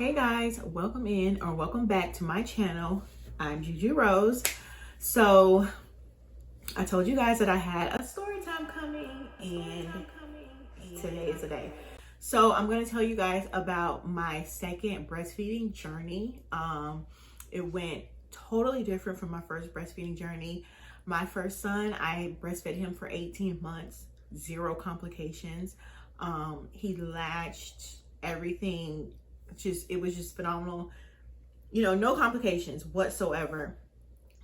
Hey guys, welcome in or welcome back to my channel. I'm Juju Rose. So I told you guys that I had a story time coming and today is the day. So I'm going to tell you guys about my second breastfeeding journey. It went totally different from my first breastfeeding journey. My first son, I breastfed him for 18 months, 0 complications. He latched, everything, it was just phenomenal. You know, no complications whatsoever.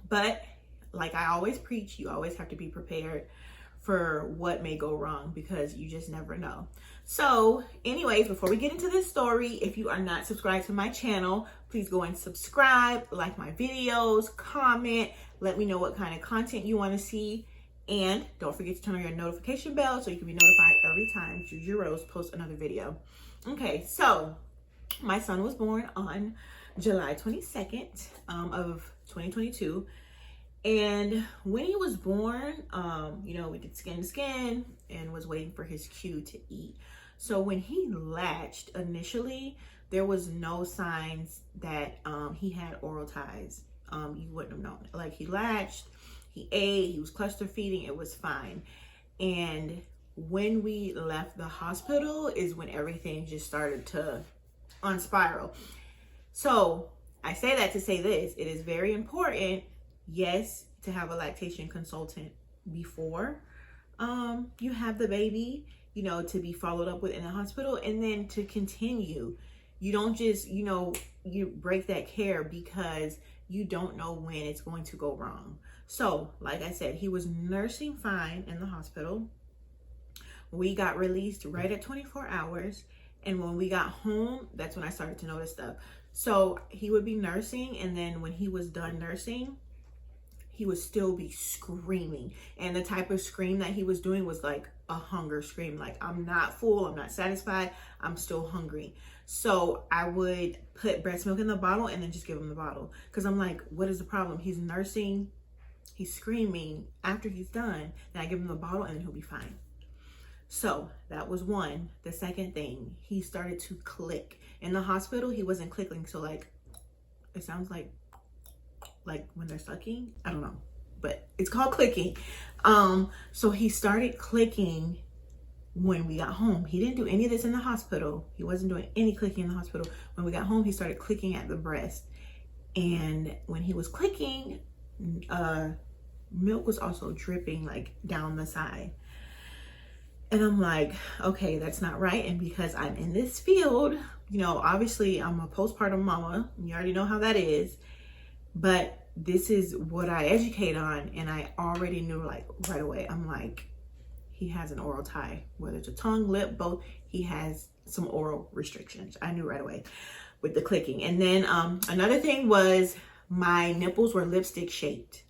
But like I always preach, you always have to be prepared for what may go wrong because you just never know. So anyways, before we get into this story, if you are not subscribed to my channel, please go and subscribe, like my videos, comment, let me know what kind of content you want to see. And don't forget to turn on your notification bell so you can be notified every time Juju Rose posts another video. Okay, so my son was born on July 22nd of 2022. And when he was born, you know, we did skin to skin and was waiting for his cue to eat. So when he latched initially, there was no signs that he had oral ties. You wouldn't have known. Like, he latched, he ate, he was cluster feeding, it was fine. And when we left the hospital is when everything just started to unspiral. So I say that to say this: it is very important, yes, to have a lactation consultant before you have the baby, you know, to be followed up with in the hospital, and then to continue. You don't just, you know, you break that care because you don't know when it's going to go wrong. So like I said, he was nursing fine in the hospital. We got released right at 24 hours. And when we got home, that's when I started to notice stuff. So he would be nursing, and then when he was done nursing, he would still be screaming. And the type of scream that he was doing was like a hunger scream. Like, I'm not full, I'm not satisfied, I'm still hungry. So I would put breast milk in the bottle and then just give him the bottle. Because I'm like, what is the problem? He's nursing, he's screaming. After he's done, then I give him the bottle and then he'll be fine. So that was one. The second thing, he started to click. In the hospital, he wasn't clicking. So like, it sounds like when they're sucking. I don't know, but it's called clicking. So he started clicking when we got home. He didn't do any of this in the hospital. He wasn't doing any clicking in the hospital. When we got home, he started clicking at the breast. And when he was clicking, milk was also dripping like down the side. And I'm like, okay, that's not right. And because I'm in this field, you know, obviously I'm a postpartum mama. You already know how that is. But this is what I educate on. And I already knew, like, right away. I'm like, he has an oral tie. Whether it's a tongue, lip, both, he has some oral restrictions. I knew right away with the clicking. And then another thing was my nipples were lipstick shaped.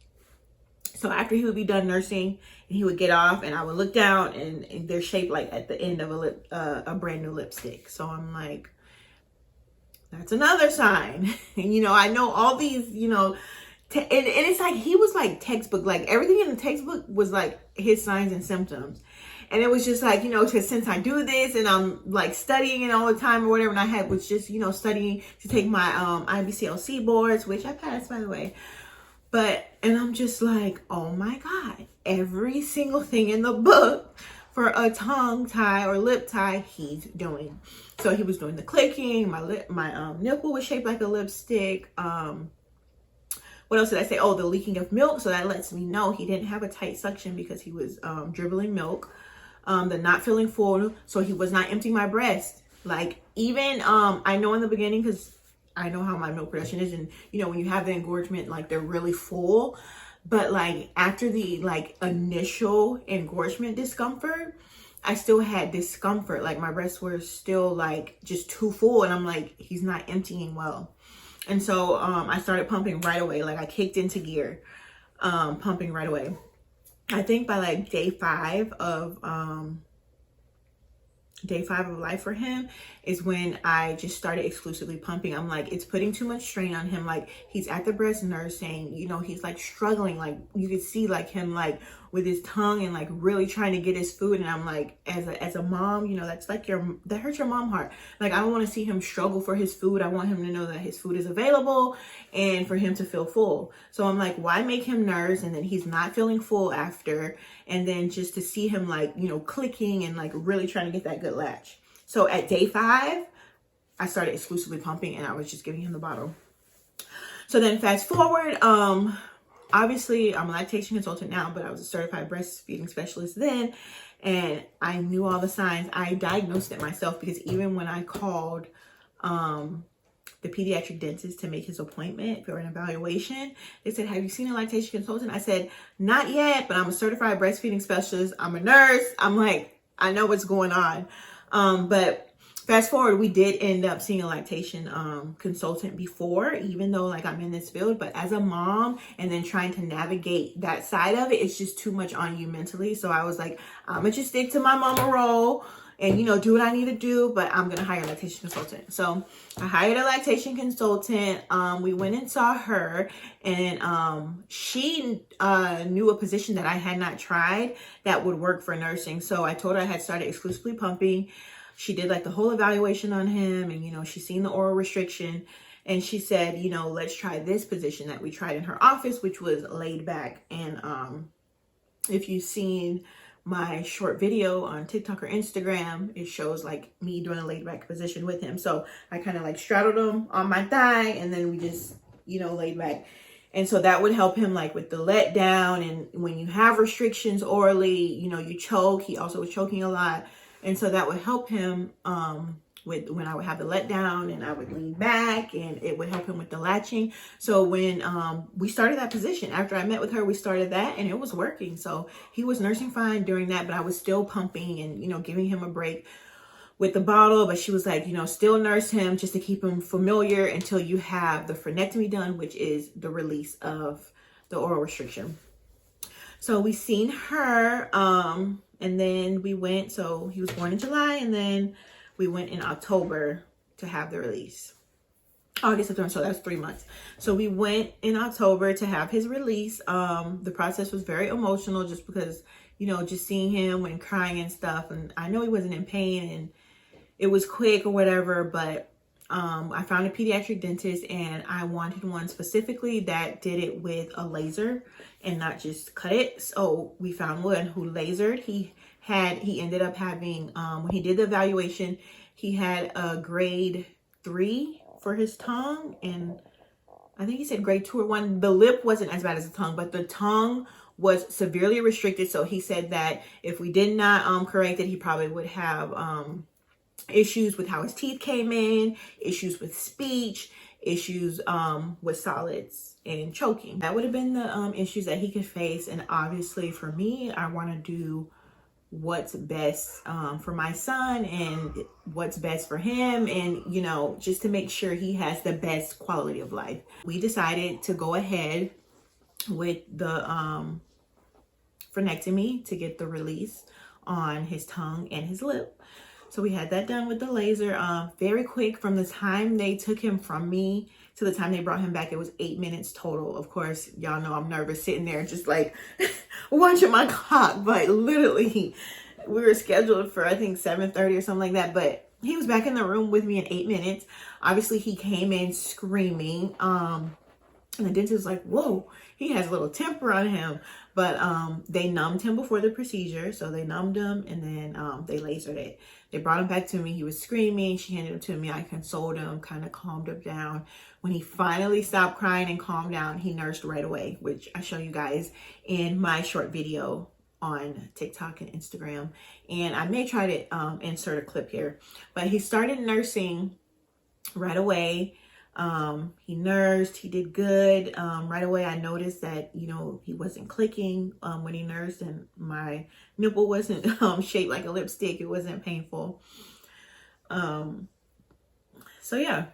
So after he would be done nursing and he would get off, and I would look down and they're shaped like at the end of a brand new lipstick. So I'm like, that's another sign. And, you know, I know all these, you know, and it's like, he was like textbook, like everything in the textbook was like his signs and symptoms. And it was just like, you know, since I do this and I'm like studying it all the time or whatever, and I was just, you know, studying to take my IBCLC boards, which I passed, by the way. And I'm just like, oh my God, every single thing in the book for a tongue tie or lip tie, he's doing. So he was doing the clicking, my nipple was shaped like a lipstick. What else did I say? Oh, the leaking of milk. So that lets me know he didn't have a tight suction because he was dribbling milk. The not feeling full, so he was not emptying my breast. Like, even, I know in the beginning, because I know how my milk production is, and you know, when you have the engorgement, like, they're really full. But like after the like initial engorgement discomfort, I still had discomfort. Like, my breasts were still like just too full, and I'm like, he's not emptying well. And so I started pumping right away. Like, I kicked into gear, pumping right away. I think by like day 5 of life for him is when I just started exclusively pumping. I'm like, it's putting too much strain on him. Like, he's at the breast nursing, you know, he's like struggling. Like, you could see like him like with his tongue and like really trying to get his food. And I'm like, as a mom, you know, that's like that hurts your mom heart. Like, I don't want to see him struggle for his food. I want him to know that his food is available and for him to feel full. So I'm like, why make him nurse and then he's not feeling full after, and then just to see him like, you know, clicking and like really trying to get that good latch. So at day 5, I started exclusively pumping and I was just giving him the bottle. So then fast forward, obviously I'm a lactation consultant now, but I was a certified breastfeeding specialist then, and I knew all the signs. I diagnosed it myself because even when I called the pediatric dentist to make his appointment for an evaluation, they said, have you seen a lactation consultant? I said, not yet, but I'm a certified breastfeeding specialist. I'm a nurse. I'm like, I know what's going on. But fast forward, we did end up seeing a lactation consultant before, even though like I'm in this field. But as a mom and then trying to navigate that side of it, it's just too much on you mentally. So I was like, I'm gonna just stick to my mama role and, you know, do what I need to do, but I'm gonna hire a lactation consultant. So I hired a lactation consultant. We went and saw her, and she knew a position that I had not tried that would work for nursing. So I told her I had started exclusively pumping. She did like the whole evaluation on him, and, you know, she's seen the oral restriction, and she said, you know, let's try this position that we tried in her office, which was laid back. And if you've seen my short video on TikTok or Instagram, it shows like me doing a laid back position with him. So I kind of like straddled him on my thigh, and then we just, you know, laid back. And so that would help him like with the let down. And when you have restrictions orally, you know, you choke. He also was choking a lot. And so that would help him with when I would have the let down and I would lean back, and it would help him with the latching. So when we started that position, after I met with her, we started that and it was working. So he was nursing fine during that, but I was still pumping and, you know, giving him a break with the bottle. But she was like, you know, still nurse him just to keep him familiar until you have the frenectomy done, which is the release of the oral restriction. So we seen her and then we went, so he was born in July, and then we went in October to have the release. August, September, so that's 3 months. So we went in October to have his release. The process was very emotional just because, you know, just seeing him and crying and stuff. And I know he wasn't in pain and it was quick or whatever, but I found a pediatric dentist, and I wanted one specifically that did it with a laser and not just cut it. So we found one who lasered. He ended up having, when he did the evaluation, he had a grade 3 for his tongue, and I think he said grade 2 or 1. The lip wasn't as bad as the tongue, but the tongue was severely restricted. So he said that if we did not correct it, he probably would have issues with how his teeth came in, issues with speech, issues with solids and choking. That would have been the issues that he could face. And obviously for me, I want to do what's best for my son and what's best for him, and, you know, just to make sure he has the best quality of life. We decided to go ahead with the frenectomy to get the release on his tongue and his lip. So we had that done with the laser, very quick. From the time they took him from me to the time they brought him back, it was 8 minutes total. Of course, y'all know I'm nervous sitting there just like watching my clock, but literally we were scheduled for, I think, 7:30 or something like that. But he was back in the room with me in 8 minutes. Obviously, he came in screaming. And the dentist was like, whoa, he has a little temper on him. But they numbed him before the procedure. So they numbed him, and then they lasered it. They brought him back to me. He was screaming. She handed him to me. I consoled him, kind of calmed him down. When he finally stopped crying and calmed down, he nursed right away, which I show you guys in my short video on TikTok and Instagram. And I may try to insert a clip here. But he started nursing right away. He nursed, he did good. Right away I noticed that, you know, he wasn't clicking when he nursed, and my nipple wasn't shaped like a lipstick. It wasn't painful. So yeah.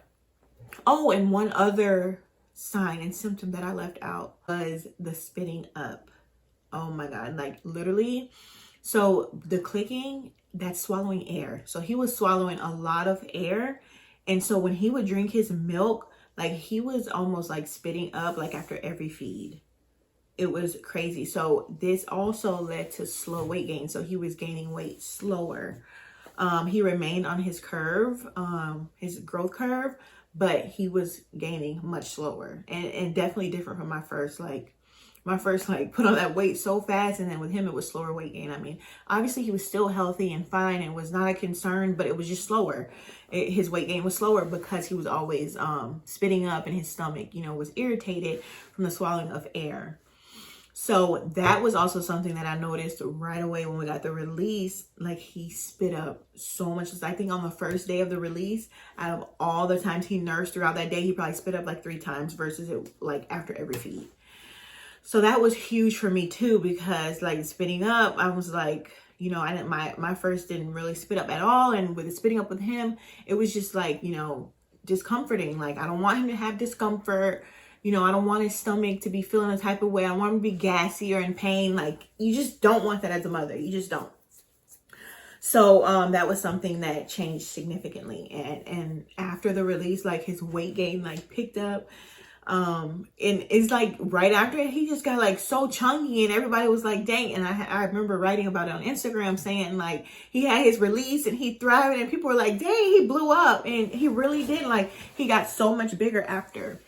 Oh, and one other sign and symptom that I left out was the spitting up. Oh my God, like literally. So the clicking, that's swallowing air. So he was swallowing a lot of air. And so when he would drink his milk, like he was almost like spitting up like after every feed. it was crazy. So this also led to slow weight gain. So he was gaining weight slower. He remained on his curve, his growth curve, but he was gaining much slower, and definitely different from my first, like put on that weight so fast. And then with him, it was slower weight gain. I mean, obviously he was still healthy and fine and was not a concern, but it was just slower. His weight gain was slower because he was always spitting up, and his stomach, you know, was irritated from the swallowing of air. So that was also something that I noticed right away when we got the release. Like, he spit up so much. I think on the first day of the release, out of all the times he nursed throughout that day, he probably spit up like 3 times versus it like after every feed. So that was huge for me too, because like spitting up, I was like, you know, I didn't, my first didn't really spit up at all. And with the spitting up with him, it was just like, you know, discomforting. Like, I don't want him to have discomfort. You know, I don't want his stomach to be feeling a type of way. I don't want him to be gassy or in pain. Like, you just don't want that as a mother. You just don't. So that was something that changed significantly. And after the release, like, his weight gain like picked up. And it's like right after it, he just got like so chunky, and everybody was like, dang. And I remember writing about it on Instagram, saying like he had his release and he thrived, and people were like, dang, he blew up. And he really did. Like, he got so much bigger after.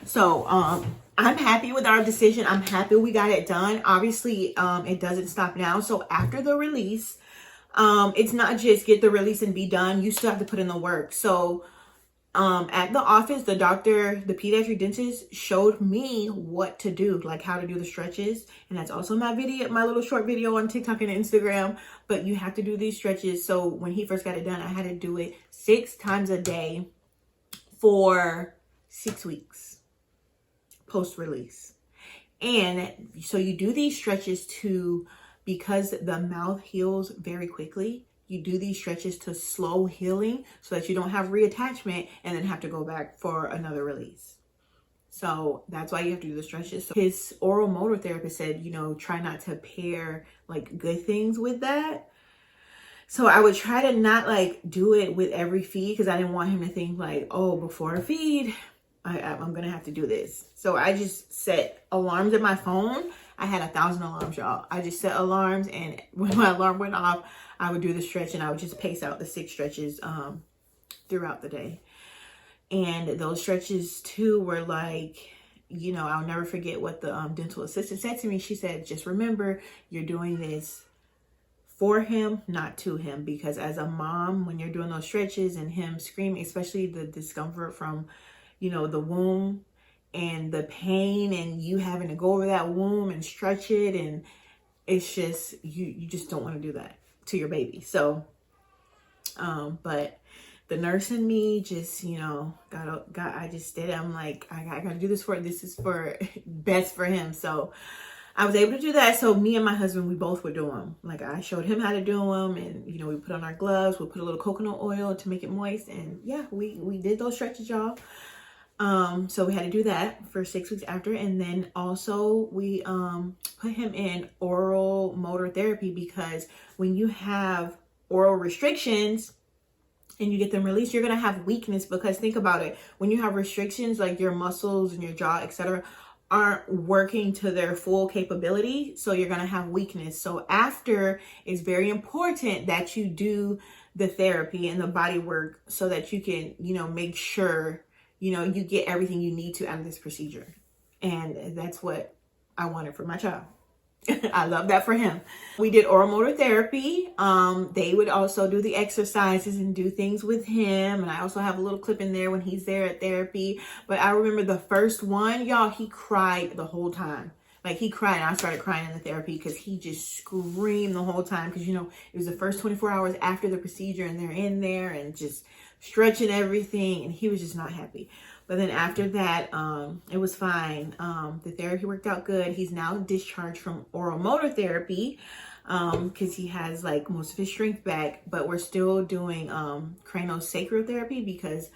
So I'm happy with our decision. I'm happy we got it done. Obviously, it doesn't stop now. So after the release, it's not just get the release and be done. You still have to put in the work. So at the office, the pediatric dentist showed me what to do, like how to do the stretches. And that's also my little short video on TikTok and Instagram. But you have to do these stretches. So when he first got it done, I had to do it 6 times a day for 6 weeks post-release. And so you do these stretches because the mouth heals very quickly. You do these stretches to slow healing so that you don't have reattachment and then have to go back for another release. So that's why you have to do the stretches. So his oral motor therapist said, you know, try not to pair like good things with that. So I would try to not like do it with every feed, because I didn't want him to think like, oh, before a feed, I'm going to have to do this. So I just set alarms in my phone. I had 1,000 alarms, y'all. I just set alarms, and when my alarm went off, I would do the stretch, and I would just pace out the 6 stretches throughout the day. And those stretches too were like, you know, I'll never forget what the dental assistant said to me. She said, just remember, you're doing this for him, not to him. Because as a mom, when you're doing those stretches and him screaming, especially the discomfort from, you know, the womb and the pain, and you having to go over that womb and stretch it, and it's just, you just don't want to do that to your baby. So, but the nurse in me just, you know, I just did it. I'm like, I gotta do this this is for best for him. So I was able to do that. So me and my husband, we both would do them. Like, I showed him how to do them, and, you know, we put on our gloves, we put a little coconut oil to make it moist. And yeah, we did those stretches, y'all. So we had to do that for 6 weeks after. And then also we put him in oral motor therapy, because when you have oral restrictions and you get them released, you're going to have weakness. Because think about it, when you have restrictions, like your muscles and your jaw, etc., aren't working to their full capability. So you're going to have weakness. So after, it's very important that you do the therapy and the body work so that you can, you know, make sure, you know, you get everything you need to out of this procedure. And that's what I wanted for my child. I love that for him. We did oral motor therapy. They would also do the exercises and do things with him. And I also have a little clip in there when he's there at therapy. But I remember the first one, y'all, he cried the whole time. Like, he cried, and I started crying in the therapy because he just screamed the whole time. Because, you know, it was the first 24 hours after the procedure, and they're in there and just stretching everything, and he was just not happy. But then after that, it was fine. The therapy worked out good. He's now discharged from oral motor therapy because he has like most of his strength back, but we're still doing craniosacral therapy because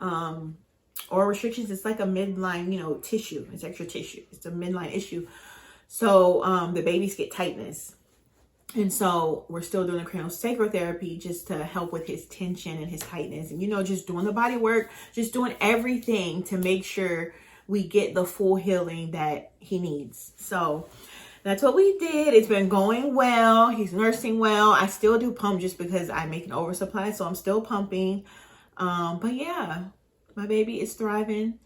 oral restrictions, it's like a midline, you know, tissue. It's extra tissue. It's a midline issue. So the babies get tightness. And so we're still doing the craniosacral therapy just to help with his tension and his tightness. And, you know, just doing the body work, just doing everything to make sure we get the full healing that he needs. So that's what we did. It's been going well. He's nursing well. I still do pump just because I make an oversupply, so I'm still pumping. But yeah, my baby is thriving.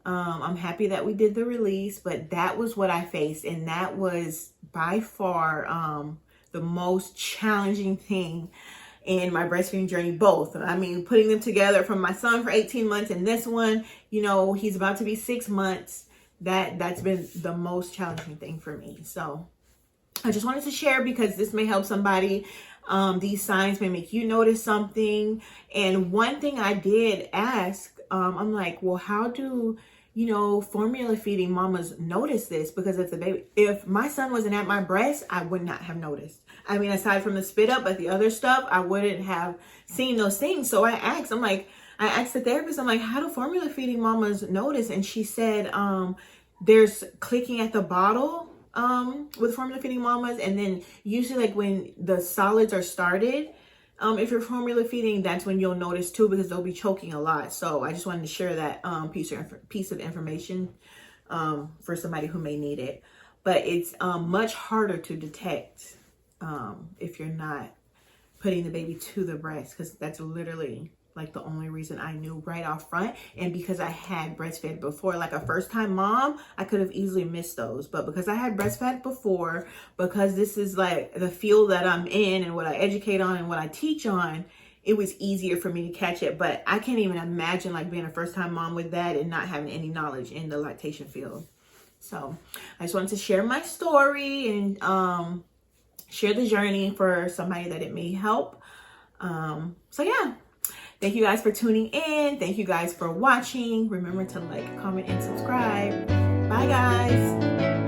I'm happy that we did the release, but that was what I faced, and that was by far the most challenging thing in my breastfeeding journey. Both, I mean, putting them together, from my son for 18 months and this one, you know, he's about to be 6 months. That's been the most challenging thing for me. So I just wanted to share because this may help somebody. These signs may make you notice something. And one thing I did ask, I'm like, well, how do, you know, formula feeding mamas notice this? Because if my son wasn't at my breast, I would not have noticed. I mean, aside from the spit up, but the other stuff, I wouldn't have seen those things. So I asked the therapist, I'm like, how do formula feeding mamas notice? And she said, there's clicking at the bottle with formula feeding mamas, and then usually like when the solids are started, if you're formula feeding, that's when you'll notice too, because they'll be choking a lot. So I just wanted to share that piece of information for somebody who may need it. But it's much harder to detect if you're not putting the baby to the breast, because that's literally like the only reason I knew right off front. And because I had breastfed before, like a first time mom, I could have easily missed those. But because I had breastfed before, because this is like the field that I'm in and what I educate on and what I teach on, it was easier for me to catch it. But I can't even imagine like being a first time mom with that and not having any knowledge in the lactation field. So I just wanted to share my story and share the journey for somebody that it may help. So yeah. Thank you guys for tuning in. Thank you guys for watching. Remember to like, comment, and subscribe. Bye, guys.